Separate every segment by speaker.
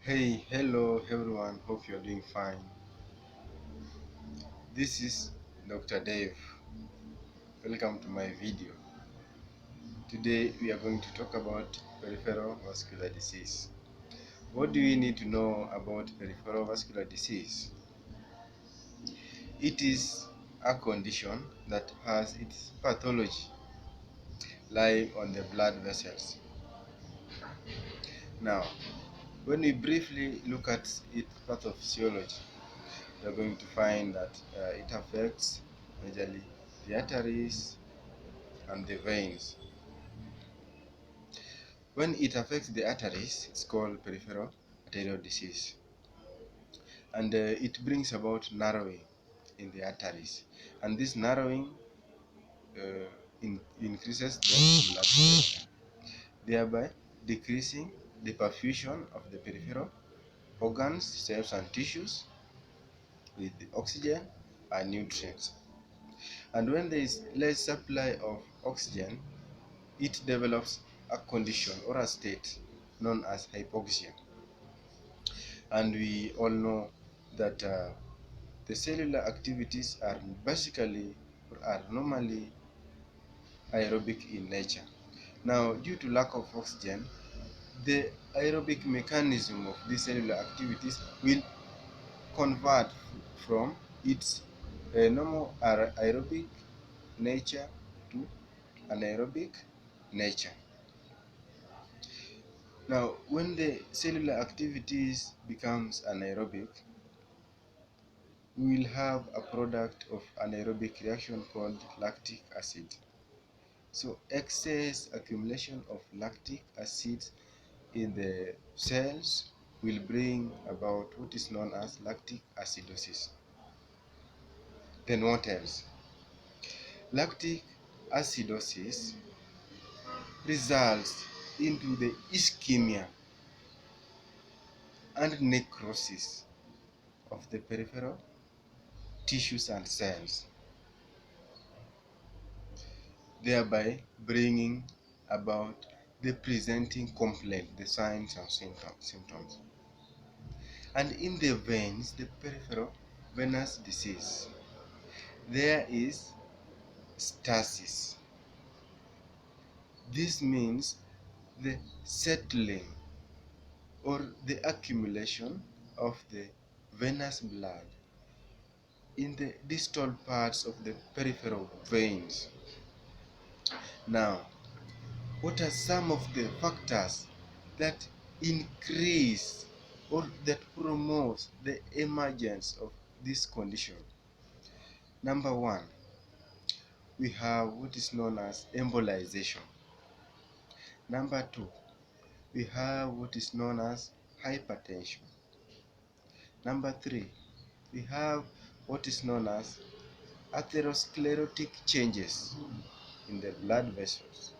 Speaker 1: Hey, hello everyone, hope you're doing fine. This is Dr. Dave. Welcome to my video. Today we are going to talk about peripheral vascular disease. What do you need to know about peripheral vascular disease? It is a condition that has its pathology lying on the blood vessels. Now, when we briefly look at its pathophysiology, we are going to find that it affects majorly the arteries and the veins. When it affects the arteries, it's called peripheral arterial disease, and it brings about narrowing in the arteries, and this narrowing increases the blood pressure, thereby decreasing the perfusion of the peripheral organs, cells, and tissues with oxygen and nutrients. And when there is less supply of oxygen, it develops a condition or a state known as hypoxia. And we all know that the cellular activities are basically or are normally aerobic in nature. Now, due to lack of oxygen, the aerobic mechanism of these cellular activities will convert from its normal aerobic nature to anaerobic nature. Now, when the cellular activities becomes anaerobic, we will have a product of anaerobic reaction called lactic acid. So excess accumulation of lactic acid in the cells will bring about what is known as lactic acidosis. Then what else? Lactic acidosis results into the ischemia and necrosis of the peripheral tissues and cells, thereby bringing about the presenting complaint, the signs and symptoms. And in the veins, the peripheral venous disease, there is stasis. This means the settling or the accumulation of the venous blood in the distal parts of the peripheral veins. Now, what are some of the factors that increase or that promote the emergence of this condition? Number one, we have what is known as embolization. Number two, we have what is known as hypertension. Number three, we have what is known as atherosclerotic changes in the blood vessels.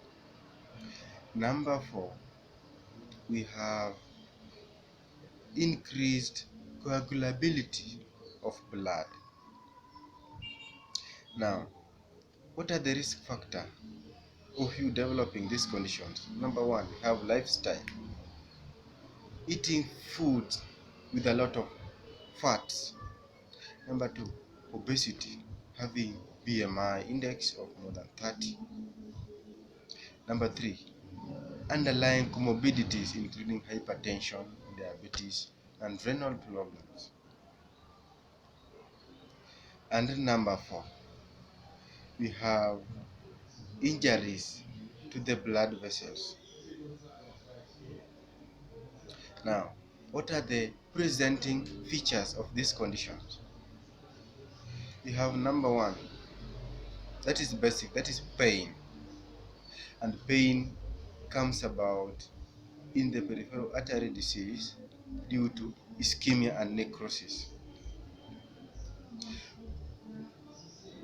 Speaker 1: Number four, we have increased coagulability of blood. Now, what are the risk factors of you developing these conditions? Number one, we have lifestyle. Eating food with a lot of fats. Number two, obesity, having BMI index of more than 30. Number three, underlying comorbidities including hypertension, diabetes, and renal problems. And number four, we have injuries to the blood vessels. Now, what are the presenting features of these conditions? We have number one, that is basic, that is pain. And pain comes about in the peripheral artery disease due to ischemia and necrosis.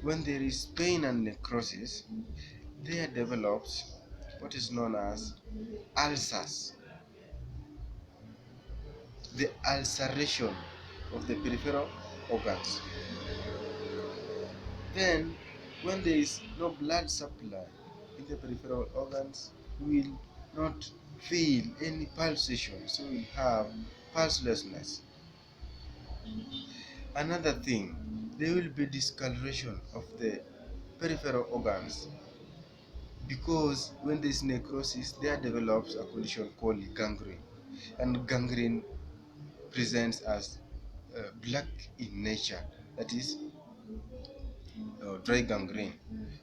Speaker 1: When there is pain and necrosis, there develops what is known as ulcers. The ulceration of the peripheral organs. Then, when there is no blood supply in the peripheral organs, we will not feel any pulsation. So we have pulselessness. Another thing, there will be discoloration of the peripheral organs, because when there is necrosis, there develops a condition called gangrene, and gangrene presents as black in nature. That is dry gangrene.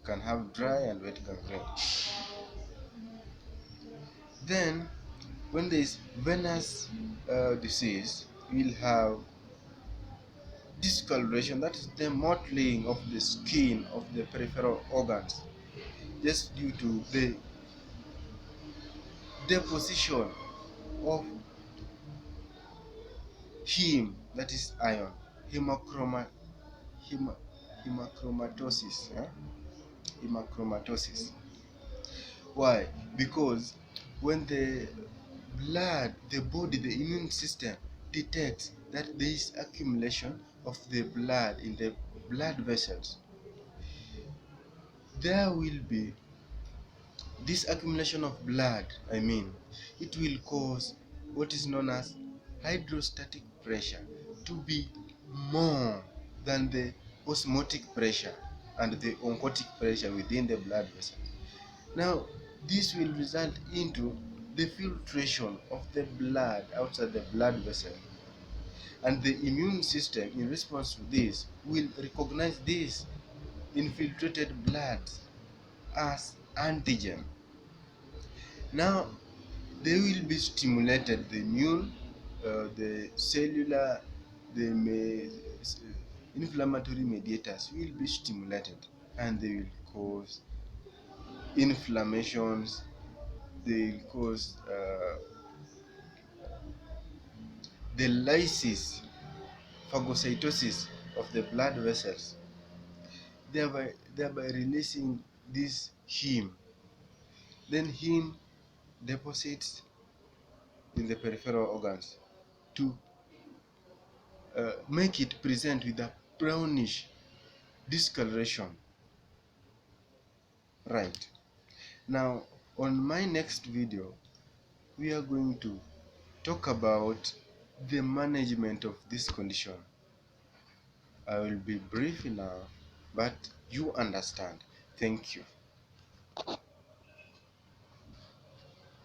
Speaker 1: Can have dry and wet gangrene. Then, when there is venous disease, we will have discoloration. That is the mottling of the skin of the peripheral organs, just due to the deposition of heme, that is iron, hemochroma, hema, hemochromatosis. Hemochromatosis. Why? Because when the body, the immune system detects that there is accumulation of the blood in the blood vessels, there will be this accumulation of blood. It will cause what is known as hydrostatic pressure to be more than the osmotic pressure and the oncotic pressure within the blood vessel. Now, this will result into the filtration of the blood outside the blood vessel, and the immune system, in response to this, will recognize this infiltrated blood as antigen. Now, they will be stimulated, the immune, the cellular, the inflammatory mediators will be stimulated, and they will cause inflammations, they will cause the lysis, phagocytosis of the blood vessels, thereby releasing this heme. Then heme deposits in the peripheral organs to make it present with a brownish discoloration. Right. Now, on my next video, we are going to talk about the management of this condition. I will be brief now, but you understand. Thank you.